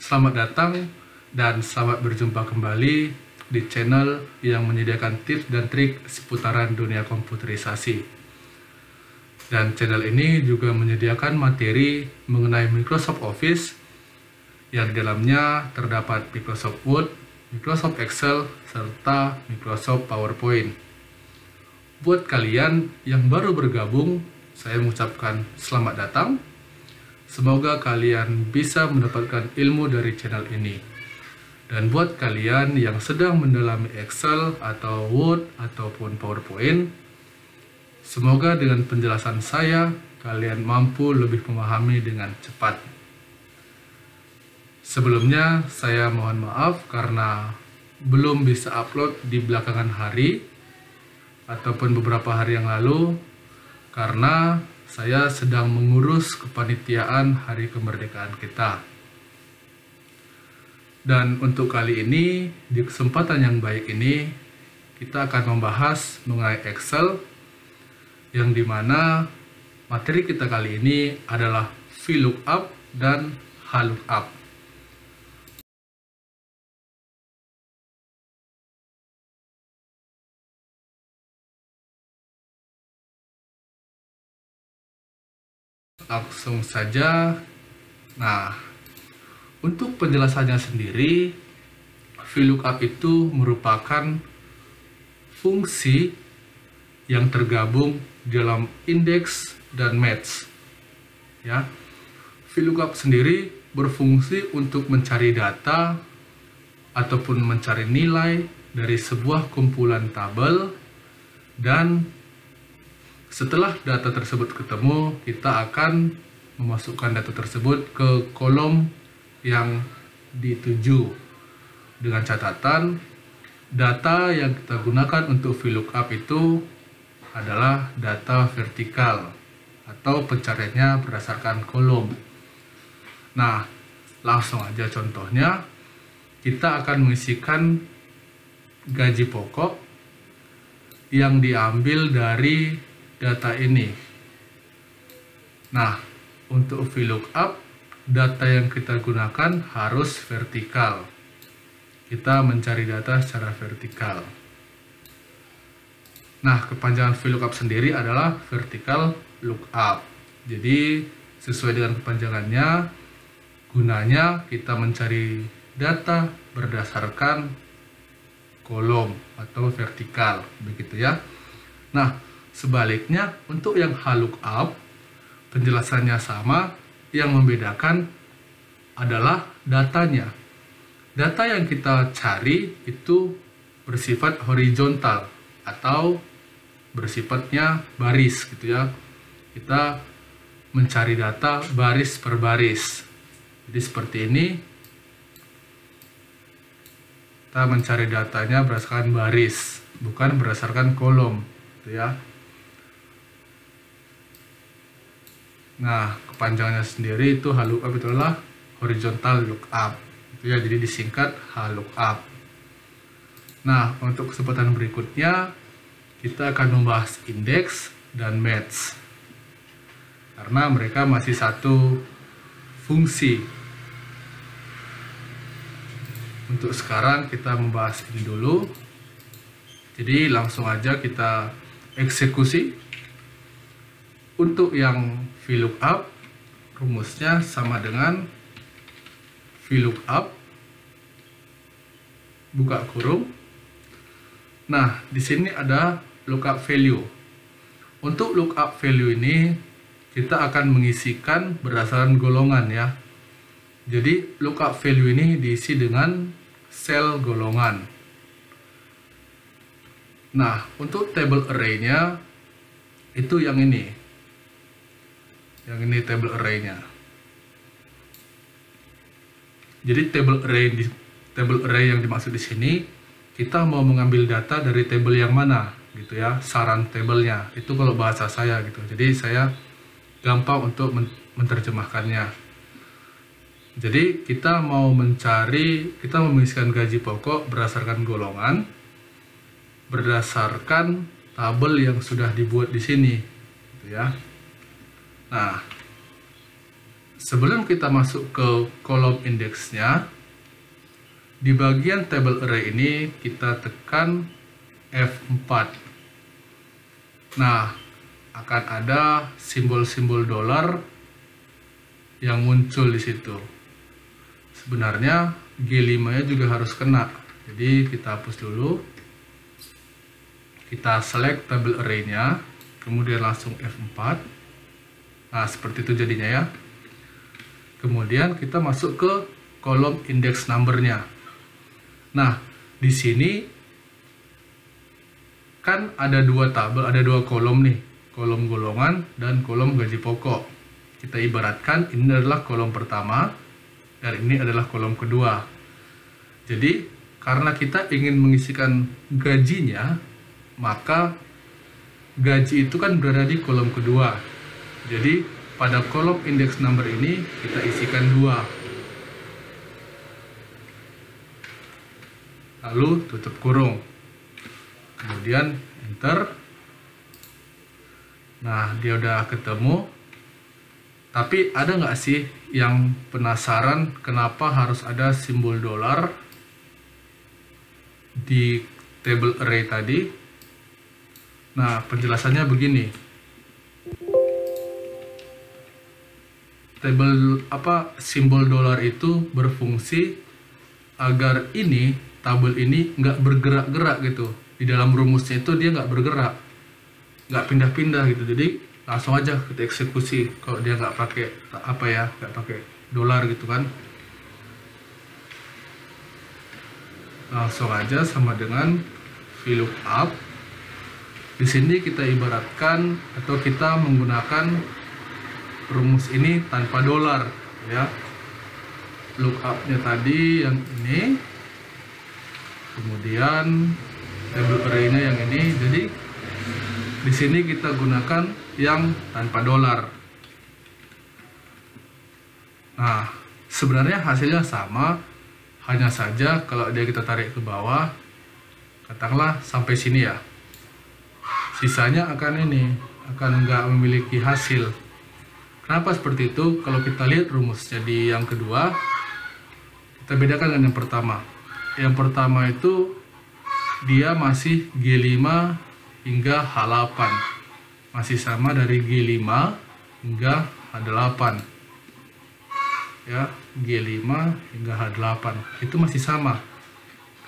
Selamat datang dan selamat berjumpa kembali di channel yang menyediakan tips dan trik seputaran dunia komputerisasi. Dan channel ini juga menyediakan materi mengenai Microsoft Office yang di dalamnya terdapat Microsoft Word, Microsoft Excel, serta Microsoft PowerPoint. Buat kalian yang baru bergabung, saya mengucapkan selamat datang. Semoga kalian bisa mendapatkan ilmu dari channel ini. Dan buat kalian yang sedang mendalami Excel atau Word ataupun PowerPoint, semoga dengan penjelasan saya kalian mampu lebih memahami dengan cepat. Sebelumnya saya mohon maaf karena belum bisa upload di belakangan hari ataupun beberapa hari yang lalu karena saya sedang mengurus kepanitiaan Hari Kemerdekaan kita. Dan untuk kali ini, di kesempatan yang baik ini, kita akan membahas mengenai Excel, yang dimana materi kita kali ini adalah VLOOKUP dan HLOOKUP. Langsung saja. Nah, untuk penjelasannya sendiri, VLOOKUP itu merupakan fungsi yang tergabung dalam indeks dan match. Ya, VLOOKUP sendiri berfungsi untuk mencari data ataupun mencari nilai dari sebuah kumpulan tabel, dan setelah data tersebut ketemu, kita akan memasukkan data tersebut ke kolom yang dituju. Dengan catatan, data yang kita gunakan untuk VLOOKUP itu adalah data vertikal atau pencariannya berdasarkan kolom. Nah, langsung aja contohnya, kita akan mengisikan gaji pokok yang diambil dari data ini. Nah, untuk VLOOKUP, data yang kita gunakan harus vertikal. Kita mencari data secara vertikal. Nah, kepanjangan VLOOKUP sendiri adalah vertical lookup. Jadi, sesuai dengan kepanjangannya, gunanya kita mencari data berdasarkan kolom atau vertikal, begitu ya. Nah, sebaliknya, untuk yang HLOOKUP, penjelasannya sama, yang membedakan adalah datanya. Data yang kita cari itu bersifat horizontal atau bersifatnya baris gitu ya. Kita mencari data baris per baris. Jadi seperti ini. Kita mencari datanya berdasarkan baris, bukan berdasarkan kolom gitu ya. Nah, kepanjangannya sendiri itu HLOOKUP itu adalah horizontal lookup. Itu ya, jadi disingkat HLOOKUP. Nah, untuk kesempatan berikutnya kita akan membahas indeks dan match. Karena mereka masih satu fungsi. Untuk sekarang kita membahas ini dulu. Jadi langsung aja kita eksekusi. Untuk yang VLOOKUP, rumusnya sama dengan VLOOKUP, buka kurung. Nah, di sini ada lookup value. Untuk lookup value ini, kita akan mengisikan berdasarkan golongan ya. Jadi, lookup value ini diisi dengan sel golongan. Nah, untuk table array-nya, itu yang ini. Yang ini table array-nya. Jadi table array yang dimaksud di sini, kita mau mengambil data dari table yang mana gitu ya, saran tabelnya. Itu kalau bahasa saya gitu. Jadi saya gampang untuk menerjemahkannya. Jadi kita mau mengisikan gaji pokok berdasarkan golongan, berdasarkan tabel yang sudah dibuat di sini gitu ya. Nah, sebelum kita masuk ke kolom indeksnya, di bagian table array ini kita tekan F4. Nah, akan ada simbol-simbol dolar yang muncul di situ. Sebenarnya G5-nya juga harus kena. Jadi kita hapus dulu. Kita select table array-nya, kemudian langsung F4. Nah, seperti itu jadinya ya. Kemudian kita masuk ke kolom index number-nya. Nah, di sini kan ada dua tabel, ada dua kolom nih, kolom golongan dan kolom gaji pokok. Kita ibaratkan ini adalah kolom pertama dan ini adalah kolom kedua. Jadi, karena kita ingin mengisikan gajinya, maka gaji itu kan berada di kolom kedua. Jadi, pada kolom index number ini kita isikan 2. Lalu tutup kurung, kemudian enter. Nah, dia udah ketemu. Tapi ada nggak sih yang penasaran kenapa harus ada simbol dolar di table array tadi? Nah, penjelasannya begini. Simbol dolar itu berfungsi agar tabel ini nggak bergerak-gerak gitu. Di dalam rumusnya itu dia nggak bergerak, nggak pindah-pindah gitu. Jadi langsung aja kita eksekusi kalau dia nggak pakai nggak pakai dolar gitu kan. Langsung aja sama dengan VLOOKUP. Di sini kita ibaratkan atau kita menggunakan rumus ini tanpa dolar ya. Lookup-nya tadi yang ini, kemudian table array-nya yang ini. Jadi di sini kita gunakan yang tanpa dolar. Nah, sebenarnya hasilnya sama, hanya saja kalau dia kita tarik ke bawah, katakanlah sampai sini ya, sisanya akan nggak memiliki hasil. Kenapa seperti itu? Kalau kita lihat rumusnya di yang kedua, kita bedakan dengan yang pertama. Yang pertama itu dia masih G5 hingga H8, masih sama dari G5 hingga H8 ya. G5 hingga H8 itu masih sama.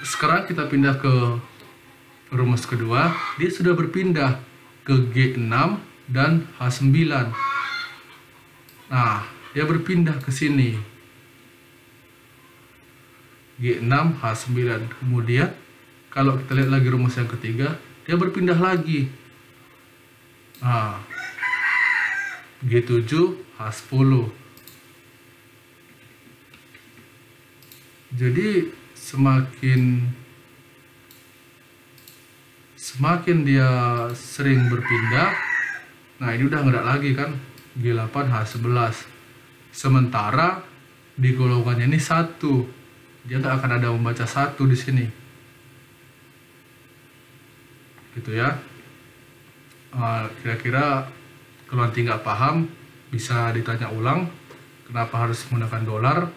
Sekarang kita pindah ke rumus kedua, dia sudah berpindah ke G6 dan H9. Nah, dia berpindah ke sini G6 H9. Kemudian kalau kita lihat lagi rumus yang ketiga, dia berpindah lagi. Nah, G7 H10. Jadi semakin dia sering berpindah, nah ini udah nggak lagi kan G8 H11. Sementara di golongannya ini 1, dia nggak akan ada membaca 1 di sini gitu ya. Kira-kira kalau nanti nggak paham bisa ditanya ulang kenapa harus menggunakan dolar.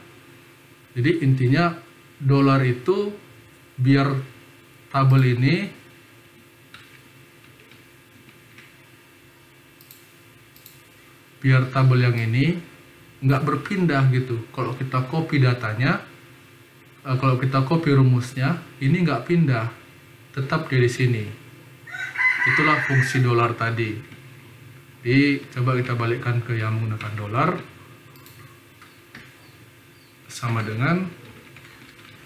Jadi intinya dolar itu biar tabel ini yang ini nggak berpindah gitu. Kalau kita copy datanya, kalau kita copy rumusnya, ini nggak pindah, tetap dia di sini. Itulah fungsi dolar tadi. Jadi coba kita balikkan ke yang menggunakan dolar, sama dengan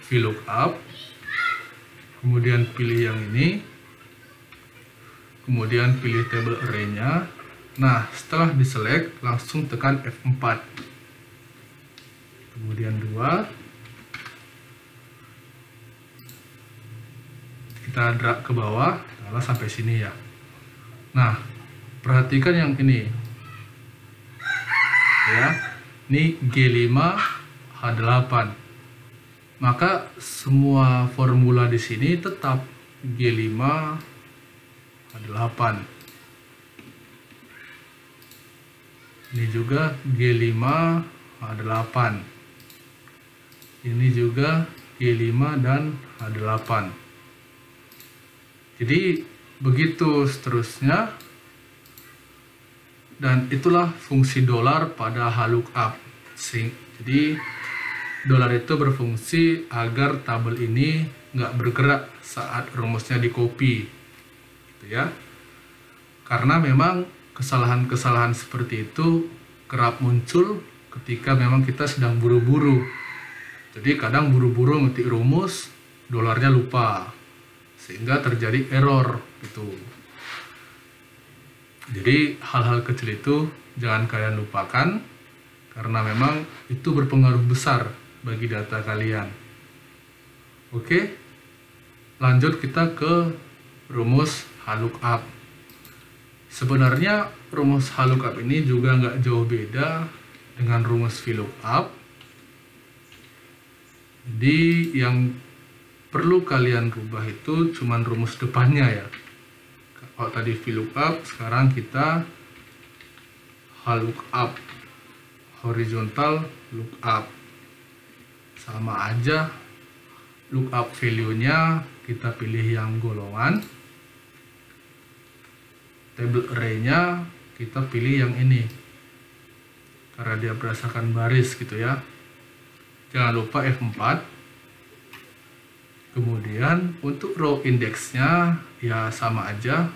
VLOOKUP, kemudian pilih yang ini, kemudian pilih table array-nya. Nah, setelah diselect langsung tekan F4, kemudian 2, kita drag ke bawah sampai sini ya. Nah, perhatikan yang ini ya, ini G5 H8, maka semua formula di sini tetap G5 H8. Ini juga G5 H8. Ini juga Y5 dan H8. Jadi begitu seterusnya. Dan itulah fungsi dolar pada HLOOKUP. Jadi dolar itu berfungsi agar tabel ini nggak bergerak saat rumusnya di copy, gitu ya. Karena memang kesalahan-kesalahan seperti itu kerap muncul ketika memang kita sedang buru-buru. Jadi kadang buru-buru ngetik rumus, dolarnya lupa, sehingga terjadi error gitu. Jadi hal-hal kecil itu jangan kalian lupakan, karena memang itu berpengaruh besar bagi data kalian. Oke, lanjut kita ke rumus HLOOKUP. Sebenarnya rumus HLOOKUP ini juga nggak jauh beda dengan rumus VLOOKUP. Jadi yang perlu kalian rubah itu cuman rumus depannya ya. Kalau tadi VLOOKUP, sekarang kita HLOOKUP, horizontal lookup. Sama aja, lookup value-nya kita pilih yang golongan. Table array-nya kita pilih yang ini, karena dia berdasarkan baris gitu ya. Jangan lupa F4. Kemudian untuk row index-nya ya sama aja.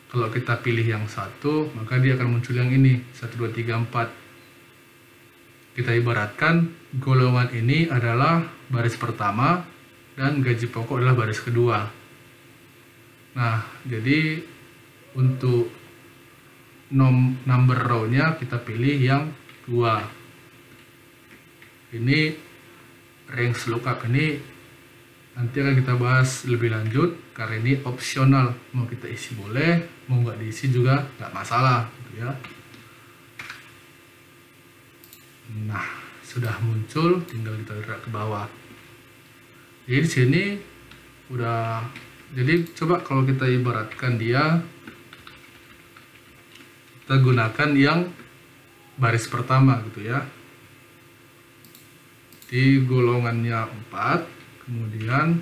Kalau kita pilih yang satu, maka dia akan muncul yang ini, 1, 2, 3, 4. Kita ibaratkan golongan ini adalah baris pertama dan gaji pokok adalah baris kedua. Nah, jadi untuk number row-nya kita pilih yang 2. Ini range lookup ini nanti akan kita bahas lebih lanjut, karena ini opsional. Mau kita isi boleh, mau nggak diisi juga nggak masalah gitu ya. Nah, sudah muncul, tinggal kita drag ke bawah. Jadi di sini udah, jadi coba kalau kita ibaratkan dia, kita gunakan yang baris pertama gitu ya. Di golongannya 4. Kemudian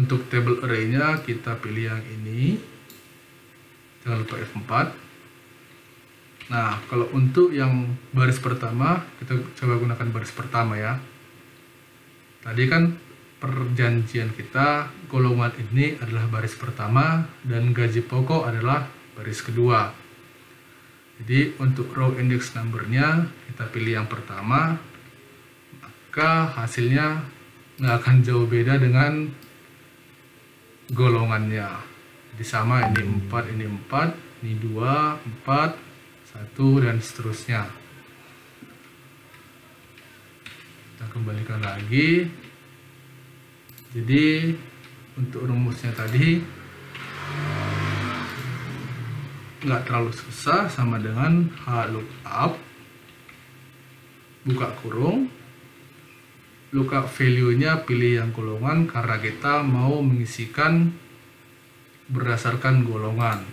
untuk table array-nya kita pilih yang ini. Jangan lupa F4. Nah, kalau untuk yang baris pertama, kita coba gunakan baris pertama ya. Tadi kan perjanjian kita, golongan ini adalah baris pertama dan gaji pokok adalah baris kedua. Jadi untuk row index number-nya kita pilih yang pertama, maka hasilnya nggak akan jauh beda dengan golongannya. Jadi sama, ini 4, ini 4, ini 2, 4, 1, dan seterusnya. Kita kembalikan lagi. Jadi untuk rumusnya tadi nggak terlalu susah, sama dengan HLOOKUP, buka kurung, lookup value-nya pilih yang golongan karena kita mau mengisikan berdasarkan golongan.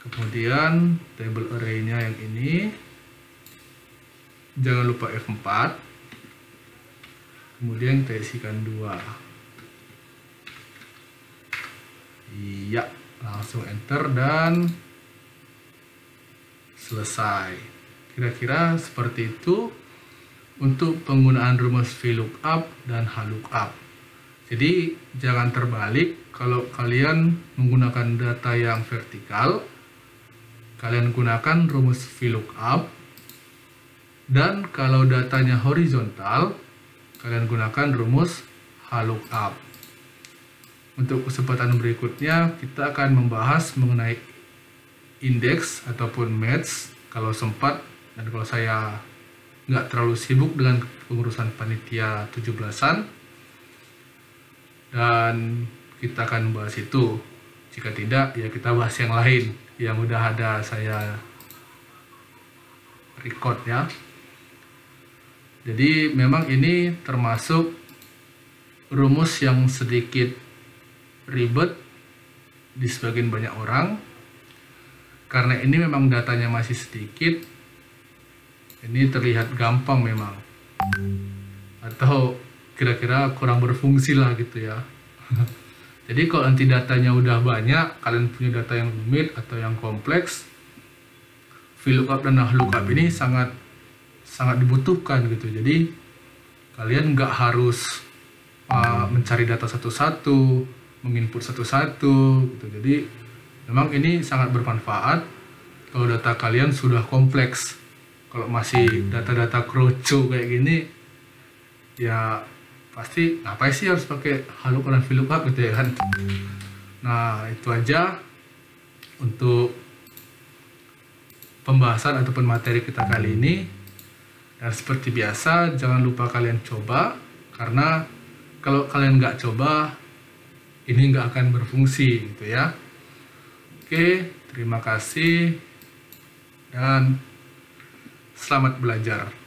Kemudian table array-nya yang ini, jangan lupa F4. Kemudian kita isikan 2. Iya, langsung enter dan selesai. Kira-kira seperti itu untuk penggunaan rumus VLOOKUP dan HLOOKUP. Jadi jangan terbalik, kalau kalian menggunakan data yang vertikal, kalian gunakan rumus VLOOKUP, dan kalau datanya horizontal, kalian gunakan rumus HLOOKUP. Untuk kesempatan berikutnya, kita akan membahas mengenai indeks ataupun match kalau sempat, dan kalau saya nggak terlalu sibuk dengan pengurusan panitia 17-an, dan kita akan bahas itu. Jika tidak, ya kita bahas yang lain yang udah ada saya record ya. Jadi memang ini termasuk rumus yang sedikit ribet di sebagian banyak orang, karena ini memang datanya masih sedikit. ini terlihat gampang memang, atau kira-kira kurang berfungsi lah gitu ya. Jadi kalau nanti datanya udah banyak, kalian punya data yang rumit atau yang kompleks, VLOOKUP dan NaHLOOKUP ini sangat dibutuhkan gitu. Jadi kalian nggak harus mencari data satu-satu, menginput satu-satu gitu. Jadi memang ini sangat bermanfaat kalau data kalian sudah kompleks. Kalau masih data-data kroco kayak gini, ya pasti ngapain sih harus pakai HLOOKUP dan VLOOKUP gitu ya kan. Nah itu aja untuk pembahasan ataupun materi kita kali ini. Dan seperti biasa jangan lupa kalian coba, karena kalau kalian nggak coba ini nggak akan berfungsi gitu ya. Oke, terima kasih dan selamat belajar.